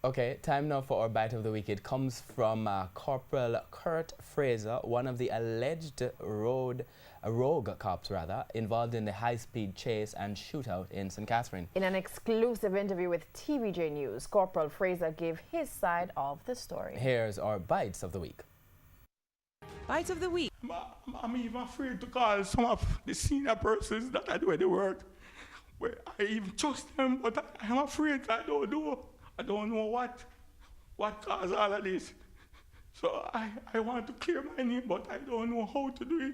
Okay, time now for our bite of the week. It comes from Corporal Kurt Fraser, one of the alleged rogue cops involved in the high-speed chase and shootout in St. Catherine. In an exclusive interview with TVJ News, Corporal Fraser gave his side of the story. Here's our bites of the week. Bite of the week. I'm even afraid to call some of the senior persons that I do the work. Well, I even trust them, but I'm afraid I don't know. I don't know what caused all of this. So I want to clear my name, but I don't know how to do it.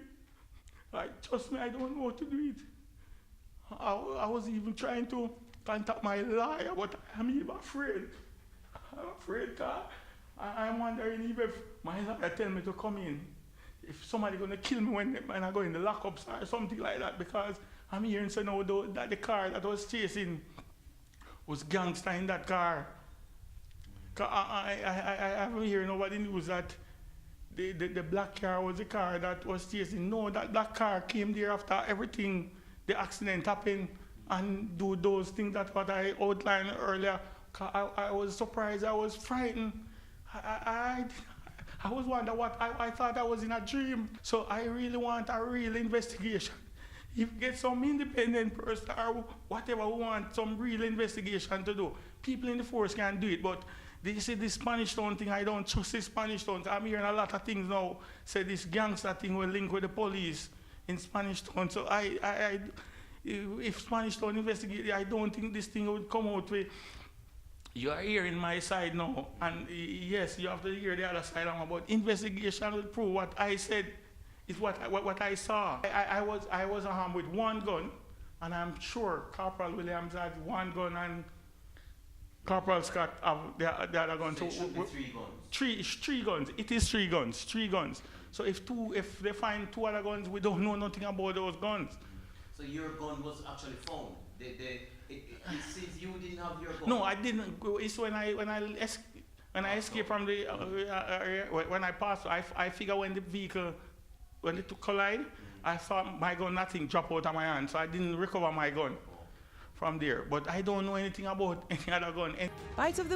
Like, trust me, I don't know how to do it. I was even trying to contact my lawyer, but I'm even afraid. I'm afraid that I'm wondering if my lawyer tell me to come in, if somebody gonna kill me when I go in the lockups or something like that, because I'm hearing so now that the car that was chasing was gangster in that car. I haven't heard nobody news that the black car was the car that was chasing. No, that black car came there after everything, the accident happened, and do those things that what I outlined earlier. I was surprised, I was frightened. I was wondering what I thought I was in a dream. So I really want a real investigation. If you get some independent person or whatever we want, some real investigation to do. People in the force can do it, but they say this Spanish Town thing, I don't trust this Spanish Town. I'm hearing a lot of things now, say this gangster thing will link with the police in Spanish Town. So if Spanish Town investigate, I don't think this thing would come out with, you are hearing my side now, and yes, you have to hear the other side, but investigation will prove what I said is what I saw. I was armed with one gun, and I'm sure Corporal Williams had one gun and Corporal Scott have the other gun. So three guns. It is three guns. So if they find two other guns, we don't know nothing about those guns. So your gun was actually found. It seems you didn't have your gun. No, I didn't. It's when I escaped from the area, when I passed, I figure when the vehicle, when it collide, I thought my gun, nothing dropped out of my hand, so I didn't recover my gun from there. But I don't know anything about any other gun. Bite of the